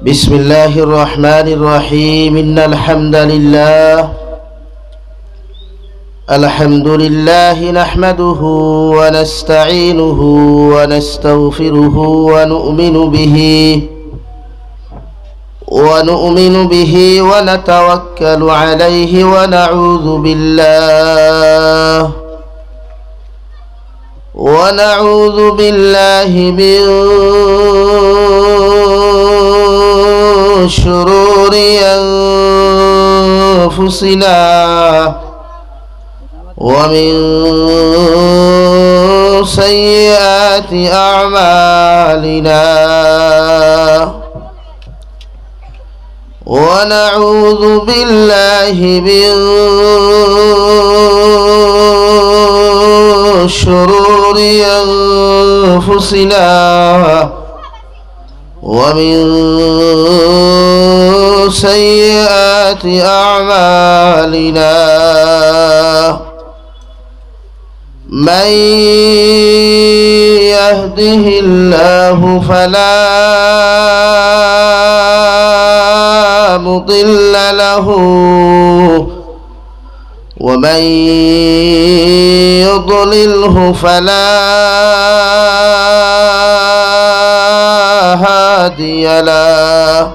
بسم الله الرحمن الرحيم إن الحمد لله نحمده ونستعينه ونستغفره ونؤمن به ونتوكل عليه ونعوذ بالله من شرور أنفسنا ومن سيئات أعمالنا ونعوذ بالله من شرور أنفسنا ومن سيئات أعمالنا من يهده الله فلا مضل له ومن يضلله فلا هادي له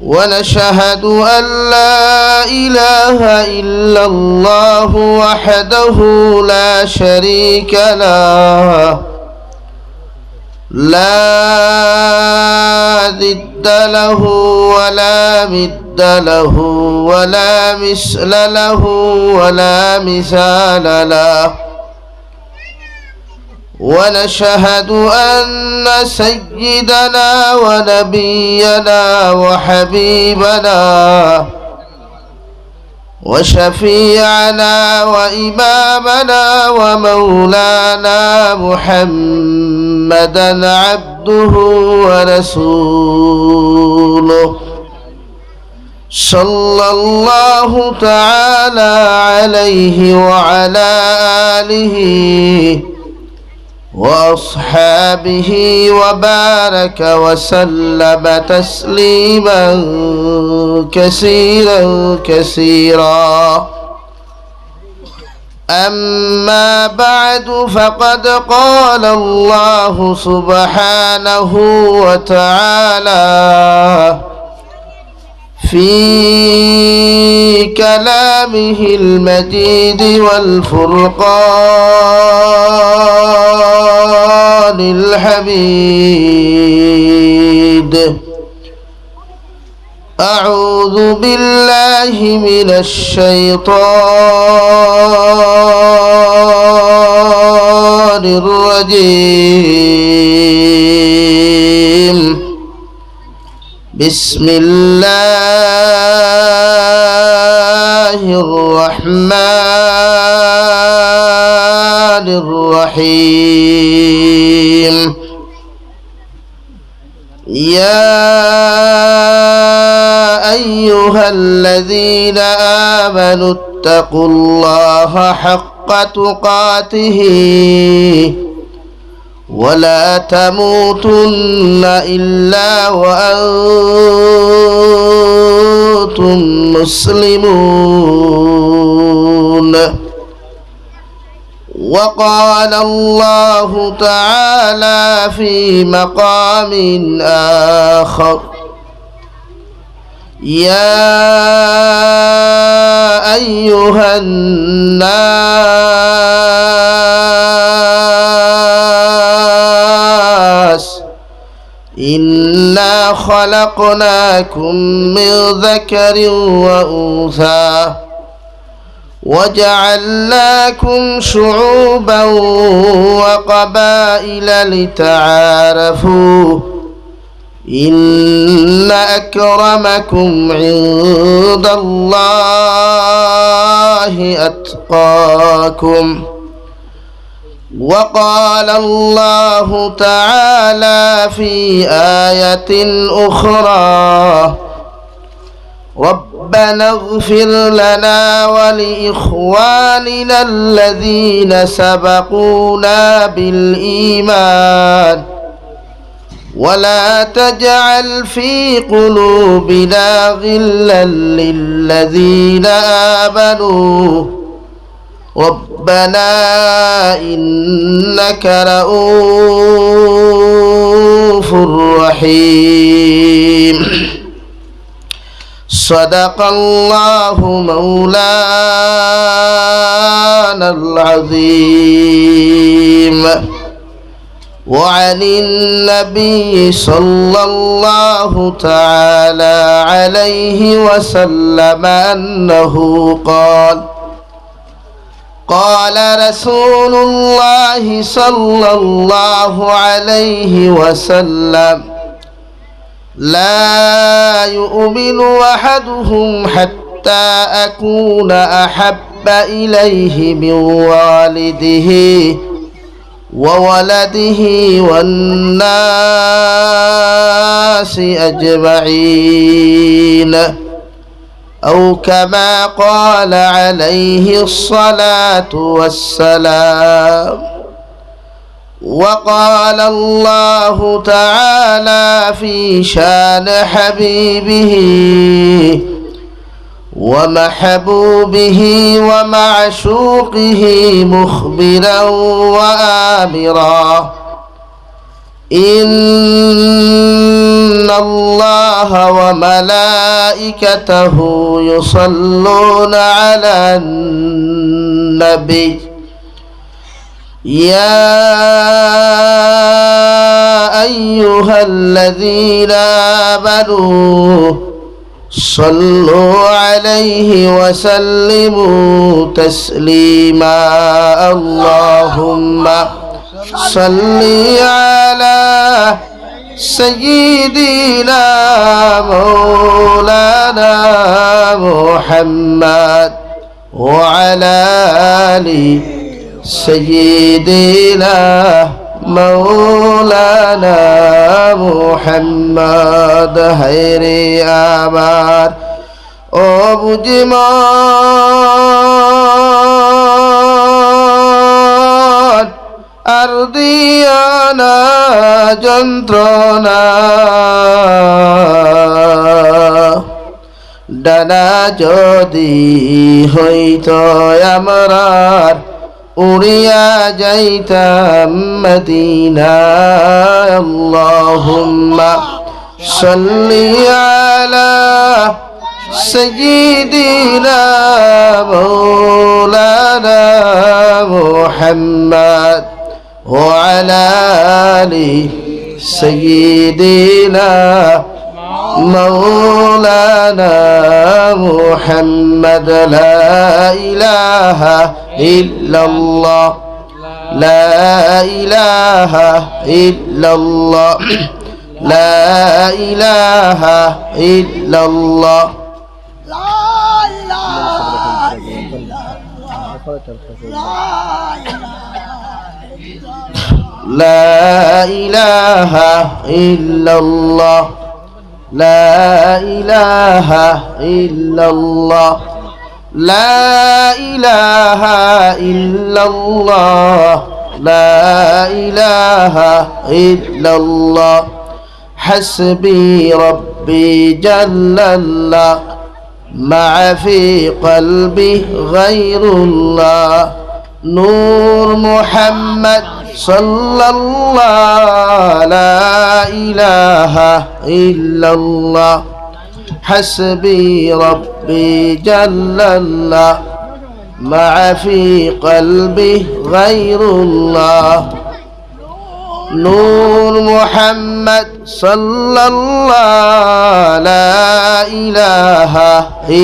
ونشهد أن لا إله إلا الله وحده لا شريك له لا ضد له ولا مد له ولا مثل له ولا مثال له ونشهد أن سيدنا ونبينا وحبيبنا وشفيعنا وإمامنا ومولانا محمدا عبده ورسوله صلى الله تعالى عليه وعلى آله وأصحابه وبارك وسلم تسليما كثيرا أما بعد فقد قال الله سبحانه وتعالى في كلامه المجيد والفرقان الحميد أعوذ بالله من الشيطان الرجيم بسم الله الرحمن الرحيم يا أيها الذين آمنوا اتقوا الله حق تقاته ولا تموتن إلا وأنتم مسلمون وقال الله تعالى في مقام آخر يا أيها الناس إنا خلقناكم من ذكر وأنثى وجعلناكم شعوبا وقبائل لتعارفوا إن أكرمكم عند الله أتقاكم وقال الله تعالى في آية أخرى ربنا اغفر لنا ولإخواننا الذين سبقونا بالإيمان ولا تجعل في قلوبنا غلا للذين آمنوا ربنا إنك رؤوف رحيم صدق الله مولانا العظيم. وعن النبي صلى الله تعالى عليه وسلم أنه قال: قال رسول الله صلى الله عليه وسلم: لا يؤمن أحدهم حتى أكون أحب إليه من والده وولده والناس أجمعين، أو كما قال عليه الصلاة والسلام. وقال الله تعالى في شان حبيبه ومحبوبه ومعشوقه مخبرا وآمرا: إن الله وملائكته يصلون على النبي يا أيها الذين آمنوا صلوا عليه وسلموا تسليما. اللهم صل على سيدنا مولانا محمد وعلى آل سيدنا مولانا محمد। হায়রে আমার ও বুঝিমান আর দিও না যন্ত্রণা, ডানা যদি হইতো আমরার উড়িয়া যাইতাম মদিনায়। আল্লাহুম্মা সাল্লি আলা সাইয়্যিদিনা মাওলানা মুহাম্মদ ওয়া আলা আলি সাইয়্যিদিনা مولانا محمد. لا إله إلا الله لا إله إلا الله لا إله إلا الله لا إله إلا الله لا إله إلا الله لا إله إلا الله لا إله إلا الله حسبي ربي جل الله مع في قلبي غير الله نور محمد صلى الله لا إله إلا الله حسبي ربي جل الله مع في قلبي غير الله نور محمد صلى الله لا إله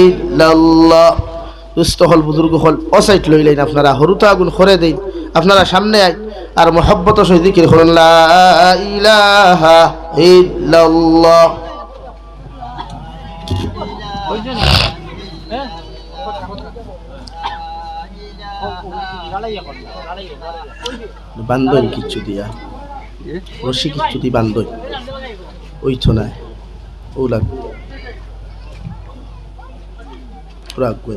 إلا الله। দুস্থহল বুজুর্গ হল অসাইট লইলেন আপনারা হরুতা আগুন করে দেন আপনারা সামনে আই আর মোহব্বত সহিত জিকির করুন লা ইলাহা ইল্লাল্লাহ। বান্ধন কিচ্ছু দিয়া রশি কিচ্ছু দি বান্ধন ওই তো না ওলা রাখবে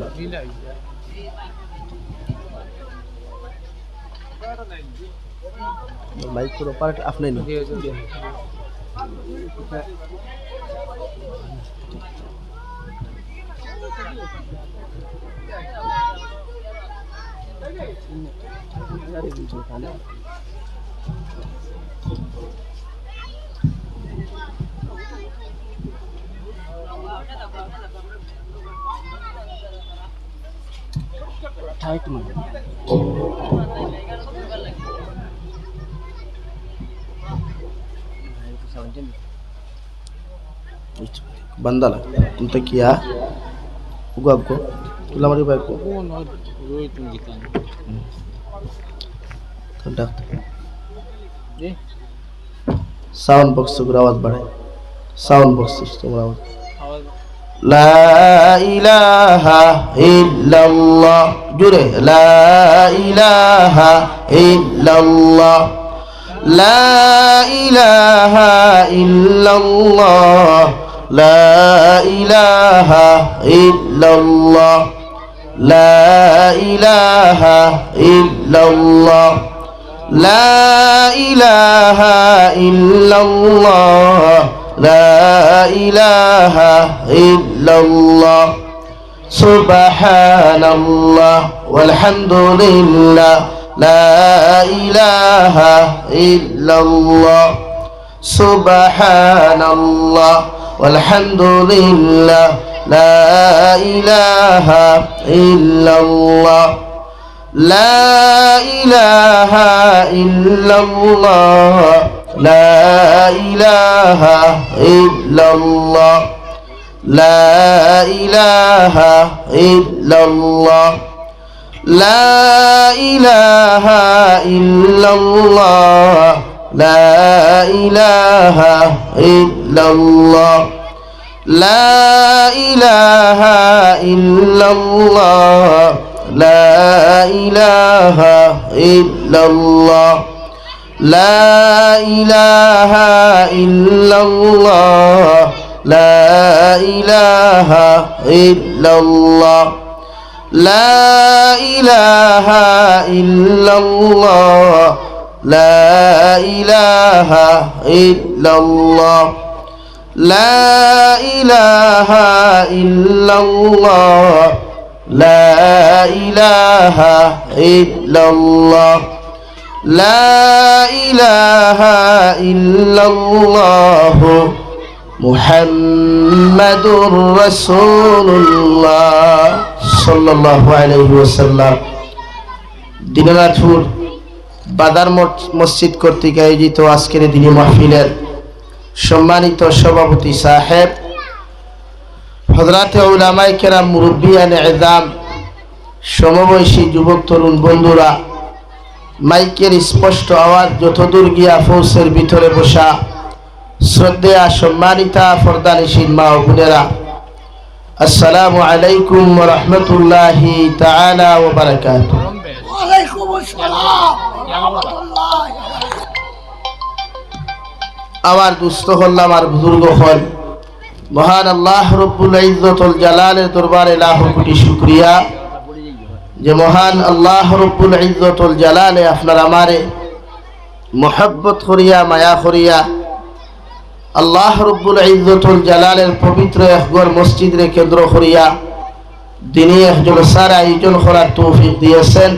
মাইক পুরো পার্ট আপনি না बंदा लगता है तुम तो किया उगा आपको तुला हमारी बाइक को तो डॉक्टर साउंड बॉक्स से आवाज बढ़े साउंड बॉक्स से आवाज لا إله إلا الله جره لا إله إلا الله لا إله إلا الله لا إله إلا الله لا إله إلا الله لا إله إلا الله لا إله إلا الله سبحان الله والحمد لله لا إله إلا الله سبحان الله والحمد لله لا إله إلا الله لا إله إلا الله لا إله إلا الله لا إله إلا الله لا إله إلا الله لا إله إلا الله لا إله إلا الله لا إله إلا الله لا إله إلا الله لا إله إلا الله لا إله إلا الله لا إله إلا الله لا إله إلا الله لا إله إلا الله لا إله إلا الله محمد رسول الله صلى الله عليه وسلم দিনাজপুর বাদার মসজিদ কর্তৃক আয়োজিত আজকের দিনী মাহফিলের সম্মানিত সভাপতি সাহেব হযরতে উলামায়ে কেরাম মুরব্বিয়ানে ইজাম সমবয়সী যুবক তরুণ বন্ধুরা মাইকের স্পষ্ট আওয়াজ যতদূর গিয়া ফৌসের ভিতরে বসা শ্রদ্ধেয়া সম্মানিতা ফরদানিশীন মা ও বোনেরা আসসালামু আলাইকুম ওয়া রাহমাতুল্লাহি তাআলা ওয়া বারাকাতুহু ওয়া আলাইকুম আসসালাম ওয়া রাহমাতুল্লাহি ওয়া বারাকাতুহু আমার দুস্থ হল আমার বুজুর্গ হল মহান আল্লাহ রব্বুল ইজ্জতুল জালালের দরবারে লাখো কোটি শুকরিয়া যে মহান আল্লাহ রব্বুল ইজ্জতুল জালালে আপনার আমারে মোহাব্বত করিয়া মায়া করিয়া আল্লাহ রব্বুল ইজ্জতুল জালালের পবিত্র একঘর মসজিদে কেন্দ্র করিয়া দিনী এক জলসার আয়োজন করার তৌফিক দিয়েছেন।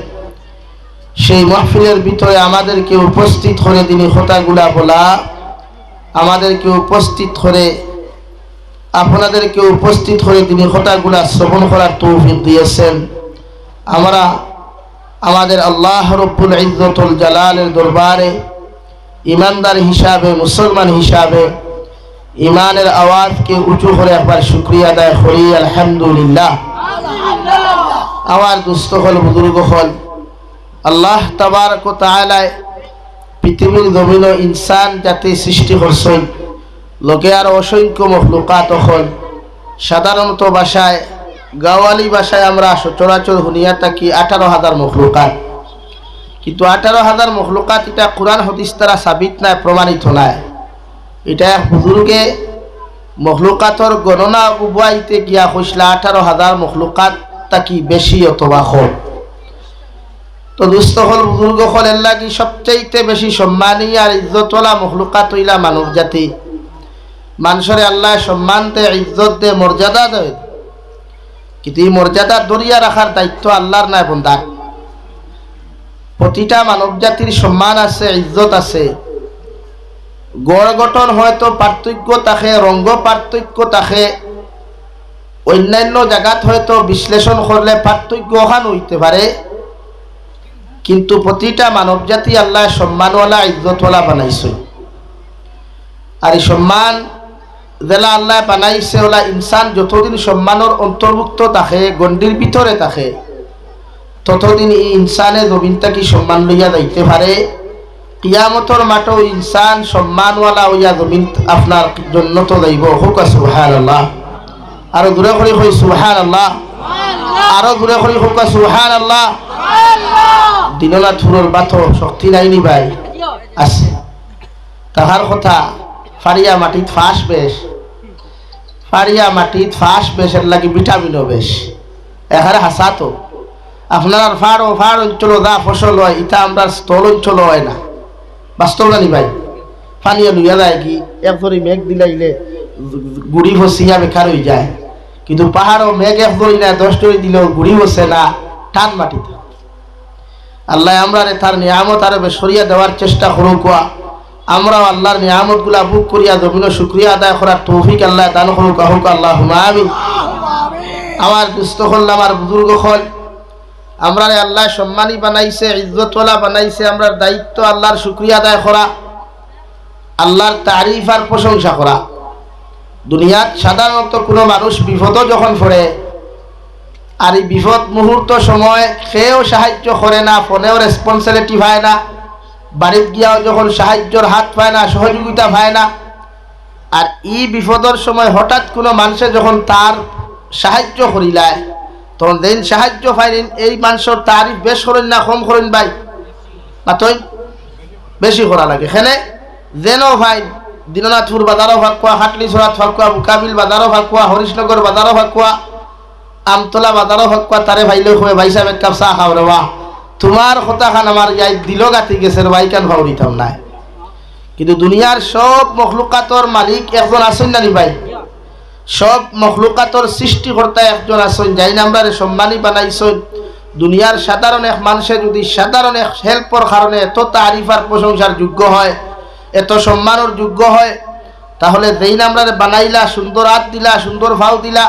সেই মাহফিলের ভিতরে আমাদেরকে উপস্থিত করে দিনী কথাগুলা বলা, আমাদেরকে উপস্থিত করে আপনাদেরকে উপস্থিত করে দিনী কথাগুলা শ্রবণ করার তৌফিক দিয়েছেন। আমরা আমাদের আল্লাহ রব্বুল ইজ্জতুল জালালের দরবারে ইমানদার হিসাবে মুসলমান হিসাবে ইমানের আওয়াজকে উঁচু করে একবার শুকরিয়া আদায় করি আলহামদুলিল্লাহ। আমার দুস্থ হল বুজুর্গ হল আল্লাহ তাবারক ওয়া তাআলা পৃথিবীর জমিন ইনসান জাতি সৃষ্টি করছেন লোকে আর অসংখ্য মখলুকাত হল। সাধারণত ভাষায় গাওয়ালি ভাষায় আমরা সচরাচর শুনিয়া থাকি 18,000 মখলুকাত, কিন্তু 18,000 মখলুকাত এটা কোরআন হাদিস দ্বারা সাবিত নাই, প্রমাণিত নাই। এটা হুজুরকে মখলুকাতর গণনা উবাইতে গিয়া কইসলা 18,000 মখলুকাত তাকি বেশি অথবা কম। তো দুস্থ হল বুজুর্গ হল এর লাগি সবচাইতে বেশি সম্মানী আর ইজ্জতওয়ালা মখলুকাত হইলা মানব জাতি। মানুষরে আল্লাহ সম্মান দে, ইজ্জত দে, মর্যাদা দেয়, কিন্তু এই মর্যাদা দরিয়া রাখার দায়িত্ব আল্লাহর নাই বন্দার। প্রতিটা মানব জাতির সম্মান আছে, ইজ্জত আছে। গড় গঠন হয়তো পার্থক্য থাকে, রঙ্গ পার্থক্য থাকে, অন্যান্য জায়গাত হয়তো বিশ্লেষণ করলে পার্থক্য ওখান হইতে পারে, কিন্তু প্রতিটা মানব জাতি আল্লাহ সম্মানওয়ালা, ইজ্জতওয়ালা বানাইছে। আর এই সম্মান যেলা আল্লাহ বানাইছে ওলা ইনসান যতদিন সম্মানের অন্তর্ভুক্ত থাকে, গণ্ডির ভিতরে থাকে, ততদিন এই ইনসানে জমিনটা কি সম্মান লইয়া যাইতে পারে। কিয়ামতর মাঠেও ইনসান সম্মানওয়ালা হইয়া জমিন আপনার জন্য তো যাইব। হোক সুবহানাল্লাহ। আরো দূরে করে হই সুবহানাল্লাহ, আরো দূরে করে হোক সুবহানাল্লাহ। দিনলা থুরর বাতো শক্তি নাইনি ভাই আছে, তাহার কথা ফাড়িয়া মাটিত ফাঁস বেশ, ফাড়িয়া মাটিত ফাঁস বেশ, এর লাগে ভিটামিনও বেশ। এখানে হাসা তো আপনার ফাড় অঞ্চল যা ফসল হয় ইটা আমরা স্থল অঞ্চল হয় না, বাস্তব জানি ভাই। পানিয়া লইয়া যায় কি একজনই মেঘ দিলাইলে গুড়ি ফসিয়া বেকার হয়ে যায়, কিন্তু পাহাড়ও মেঘ একজনই না 10 টরি দিলেও গুড়ি বসে না, টান মাটিতে। আল্লাহ আমরা তার নিয়ামত আরো সরিয়া দেওয়ার চেষ্টা করুক, আমরাও আল্লাহর নিয়ামত গুলা বুক করিয়া জমিন শুক্রিয়া আদায় করার তৌফিক আল্লাহ দান করুক। আহুক আল্লাহুম্মা আমিন। আমার দুস্থ হল, আমার বুজুর্গ হল, আমরা আল্লাহ সম্মানী বানাইছে, ইজ্জতওয়ালা বানাইছে। আমরা দায়িত্ব আল্লাহর শুক্রিয়া আদায় করা, আল্লাহর তারিফ আর প্রশংসা করা। দুনিয়াত সাধারণত কোনো মানুষ বিপদ যখন পড়ে, আর এই বিপদ মুহূর্ত সময় কেউ সাহায্য করে না, ফোনেও রেসপন্সিবিলিটি পায় না, বাড়িতে গিয়াও যখন সাহায্যর হাত পায় না, সহযোগিতা পায় না। আর এই বিপদের সময় হঠাৎ কোনো মানুষে যখন তার সাহায্য করিলায়, তখন দিন সাহায্য পাইলেন এই মানুষের তারিফ বেশ করেন না কম করেন ভাই? না তো বেশি করা লাগে। এখানে যেন ভাই দিননাথপুর বাজারও ভাকুয়া, হাটলি ছড়াত ভাকুয়া, বুকাবিল বাজারও ভাকুয়া, হরিশনগর বাজারও ভাকুয়া, আমতলা বাজারও ভাকুয়া, তারে ভাইলে খুঁয়ে ভাই সাহেব এক কাপ চা খাও রে, বাহ তোমার কথা খান আমার যাই দিল গাতি গেছে ভাই, কেন ভাও দিতাম নাই। কিন্তু দুনিয়ার সব মখলুকাতর মালিক একজন আছেন না নি ভাই? সব মখলুকাতর সৃষ্টিকর্তা একজন আছেন, যাই নাম্বার সম্মানী বানাইছেন। দুনিয়ার সাধারণ এক মানুষে যদি সাধারণ এক হেল্পর কারণে এত তারিফার প্রশংসার যোগ্য হয়, এত সম্মানের যোগ্য হয়, তাহলে যেই নাম্বার বানাইলা, সুন্দর হাত দিলা, সুন্দর ভাও দিলা,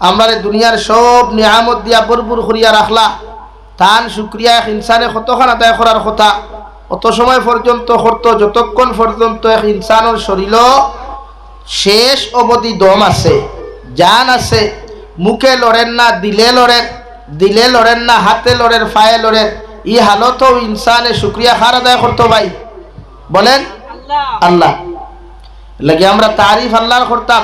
আমরা দুনিয়ার সব নিয়ামত দিয়া ভরপুর করিয়া রাখলা, তান শুক্রিয়া এক ইনসানে কতক্ষণ আদায় করার কথা, অত সময় পর্যন্ত করতো যতক্ষণ পর্যন্ত এক ইনসানের শরীর শেষ অবধি দম আছে, জান আছে। মুখে লড়েন না, দিলে লড়েন, দিলে লড়েন না, হাতে লড়েন, পায়ে লড়েন। এই হালতও ইনসানে শুক্রিয়া খার আদায় করতো ভাই, বলেন আল্লাহ লাগে। আমরা তারিফ আল্লাহর করতাম,